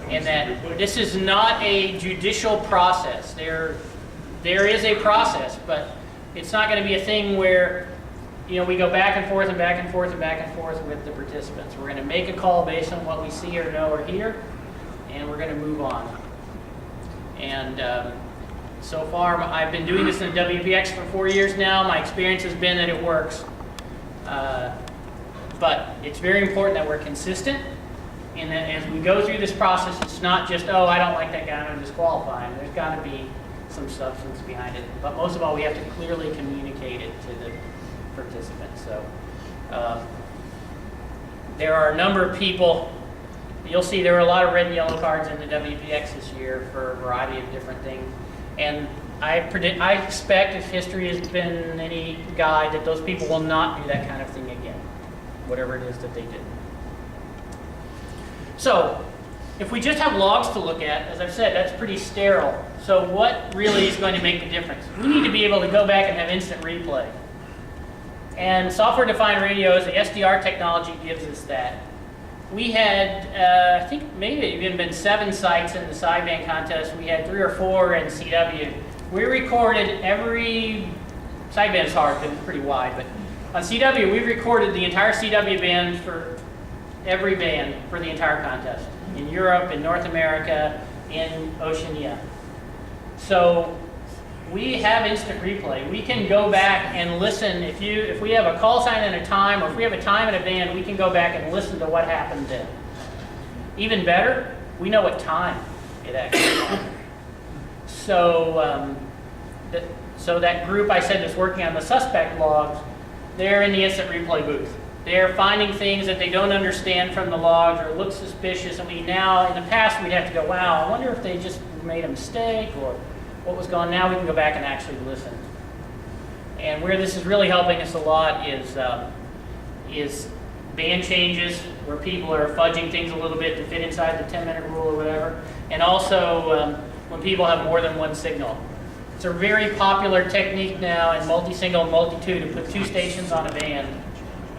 And that this is not a judicial process. There is a process, but it's not going to be a thing where we go back and forth and back and forth and back and forth with the participants. We're going to make a call based on what we see or know or hear, and we're going to move on. And so far, I've been doing this in the WPX for 4 years now. My experience has been that it works. But it's very important that we're consistent, and that as we go through this process, it's not just, oh, I don't like that guy, I'm going to disqualify him. There's got to be some substance behind it. But most of all, we have to clearly communicate it to the participants. So there are a number of people. You'll see there are a lot of red and yellow cards in the WPX this year for a variety of different things. And I expect, if history has been any guide, that those people will not do that kind of thing again, whatever it is that they did. So if we just have logs to look at, as I've said, that's pretty sterile. So what really is going to make the difference? We need to be able to go back and have instant replay. And software-defined radios, the SDR technology gives us that. We had, I think maybe it even been 7 sites in the sideband contest. We had 3 or 4 in CW. We recorded every, sideband's hard because it's pretty wide, but on CW, we recorded the entire CW band for every band for the entire contest. In Europe, in North America, in Oceania. So we have instant replay. We can go back and listen. If we have a call sign and a time, or if we have a time and a band, we can go back and listen to what happened then. Even better, we know what time it actually happened. So, so that group I said that's working on the suspect logs, they're in the instant replay booth. They're finding things that they don't understand from the logs or look suspicious. And we now, in the past, we'd have to go, wow, I wonder if they just made a mistake or what was going on. Now we can go back and actually listen. And where this is really helping us a lot is band changes, where people are fudging things a little bit to fit inside the 10-minute rule or whatever. And also when people have more than one signal. It's a very popular technique now in multi-single and multi-two to put 2 stations on a band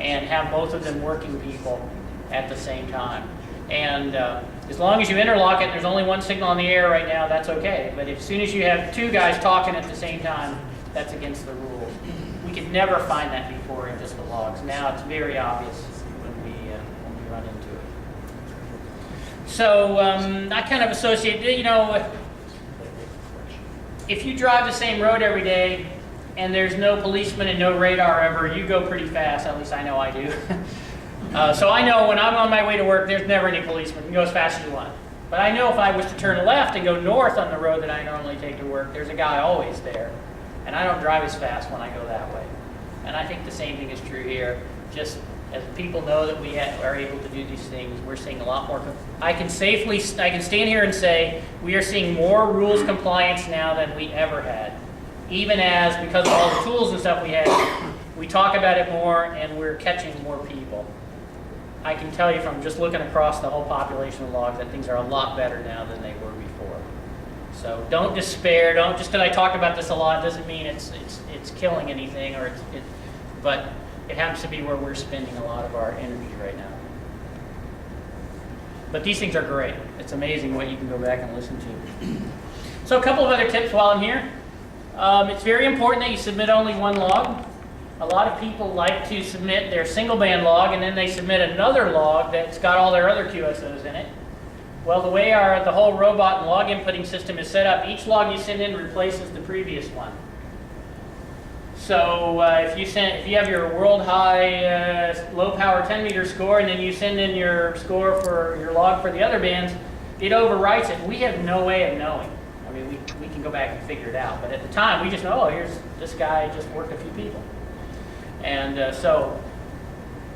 and have both of them working people at the same time. And as long as you interlock it and there's only one signal on the air right now, that's okay. But as soon as you have 2 guys talking at the same time, that's against the rules. We could never find that before in just the logs. Now it's very obvious when we run into it. So I kind of associate, if you drive the same road every day and there's no policeman and no radar ever, you go pretty fast. At least I know I do. So I know when I'm on my way to work, there's never any policeman. You can go as fast as you want. But I know if I was to turn left and go north on the road that I normally take to work, there's a guy always there. And I don't drive as fast when I go that way. And I think the same thing is true here. Just As people know that we are able to do these things, we're seeing a lot more. I can stand here and say we are seeing more rules compliance now than we ever had. Even as, because of all the tools and stuff we had, we talk about it more and we're catching more people. I can tell you from just looking across the whole population of logs that things are a lot better now than they were before. So don't despair. Don't just because I talk about this a lot doesn't mean it's killing anything, or but it happens to be where we're spending a lot of our energy right now. But these things are great. It's amazing what you can go back and listen to. So a couple of other tips while I'm here. It's very important that you submit only one log. A lot of people like to submit their single band log and then they submit another log that's got all their other QSOs in it. Well, the way the whole robot and log inputting system is set up, each log you send in replaces the previous one. So if you have your world high low power 10 meter score and then you send in your score for your log for the other bands, it overwrites it. We have no way of knowing. I mean, we can go back and figure it out. But at the time, we just know, oh, here's this guy just worked a few people. And so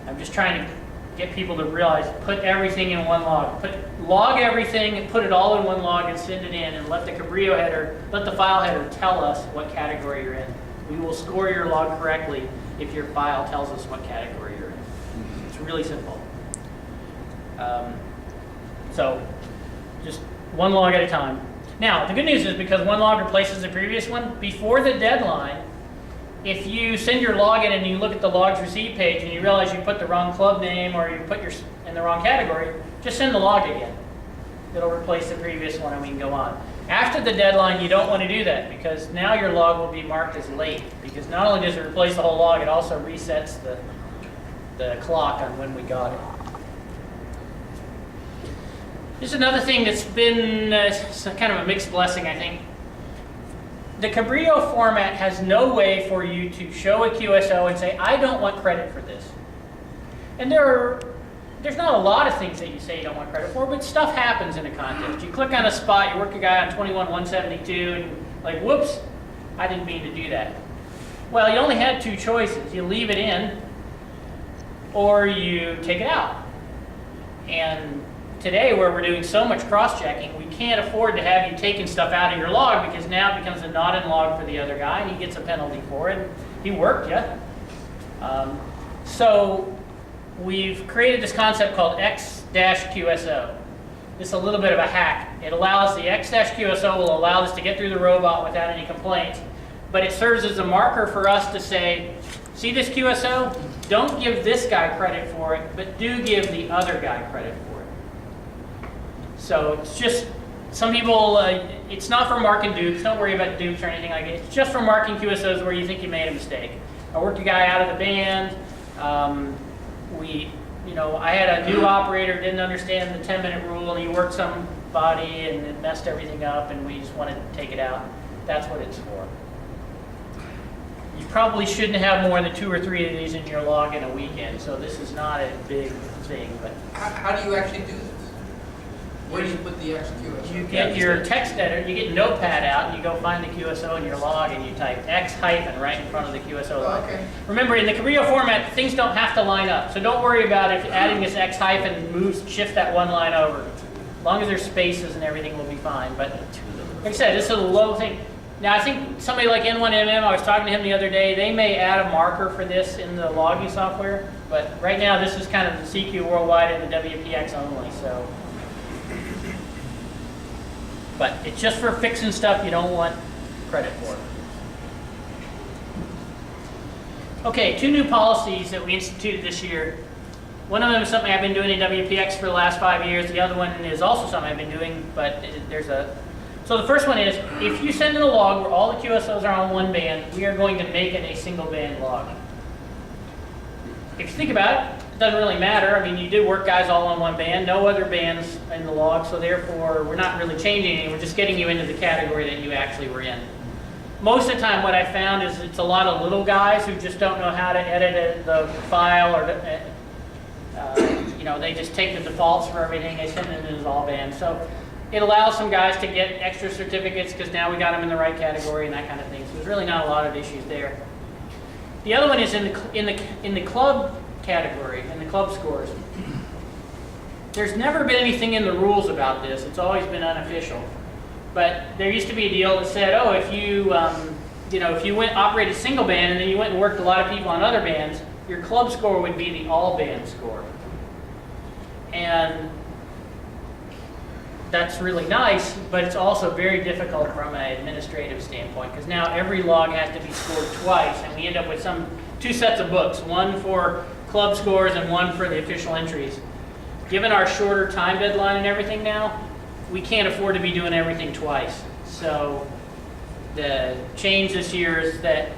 I'm just trying to get people to realize, put everything in one log. Log everything and put it all in one log and send it in and let the Cabrillo header, let the file header tell us what category you're in. We will score your log correctly if your file tells us what category you're in. It's really simple. So just one log at a time. Now, the good news is because one log replaces the previous one, before the deadline, if you send your log in and you look at the logs received page and you realize you put the wrong club name or you put in the wrong category, just send the log again. It'll replace the previous one and we can go on. After the deadline, you don't want to do that because now your log will be marked as late, because not only does it replace the whole log, it also resets the clock on when we got it. Here's another thing that's been kind of a mixed blessing, I think. The Cabrillo format has no way for you to show a QSO and say, I don't want credit for this. And there's not a lot of things that you say you don't want credit for, but stuff happens in a contest. You click on a spot, you work a guy on 21,172, and like, whoops, I didn't mean to do that. Well, you only had two choices. You leave it in, or you take it out. And today, where we're doing so much cross-checking, we can't afford to have you taking stuff out of your log because now it becomes a not in log for the other guy, and he gets a penalty for it. He worked you. So we've created this concept called X-QSO. This is a little bit of a hack. It allows the X-QSO will allow this to get through the robot without any complaints, but it serves as a marker for us to say, see this QSO? Don't give this guy credit for it, but do give the other guy credit for it. So it's just, some people, it's not for marking dupes. Don't worry about dupes or anything like it. It's just for marking QSOs where you think you made a mistake. I worked a guy out of the band. I had a new operator, didn't understand the 10-minute rule, and he worked somebody and it messed everything up, and we just wanted to take it out. That's what it's for. You probably shouldn't have more than 2 or 3 of these in your log in a weekend, so this is not a big thing. But How do you actually do this? Where do you put the XQSO? you get your text editor, you get Notepad out, and you go find the QSO in your log, and you type X hyphen right in front of the QSO line. Okay. Remember, in the Cabrillo format, things don't have to line up, so don't worry about if adding this X hyphen shifts that one line over. As long as there's spaces and everything will be fine. But like I said, this is a low thing. Now, I think somebody like N1MM, I was talking to him the other day, they may add a marker for this in the logging software, but right now this is kind of the CQ worldwide and the WPX only, so. But it's just for fixing stuff you don't want credit for. Okay, 2 new policies that we instituted this year. One of them is something I've been doing in WPX for the last 5 years. The other one is also something I've been doing, but so the first one is, if you send in a log where all the QSOs are on one band, we are going to make it a single band log. If you think about it, it doesn't really matter. I mean, you did work guys all on one band, no other bands in the log, so therefore we're not really changing anything. We're just getting you into the category that you actually were in. Most of the time what I found is it's a lot of little guys who just don't know how to edit the file, or they just take the defaults for everything, they send it in as all bands. So it allows some guys to get extra certificates because now we got them in the right category and that kind of thing. So there's really not a lot of issues there. The other one is in the club category in the club scores. There's never been anything in the rules about this. It's always been unofficial. But there used to be a deal that said, oh, if you, if you operated single band and then you went and worked a lot of people on other bands, your club score would be the all band score. And that's really nice, but it's also very difficult from an administrative standpoint, because now every log has to be scored twice, and we end up with two sets of books, one for club scores and one for the official entries. Given our shorter time deadline and everything now, we can't afford to be doing everything twice. So the change this year is that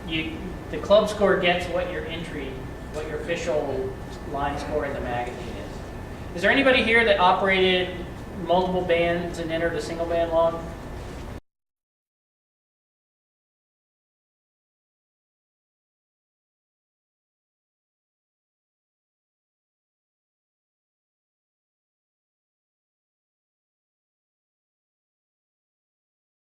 the club score gets what your entry, what your official line score in the magazine is. Is there anybody here that operated multiple bands and entered a single band log?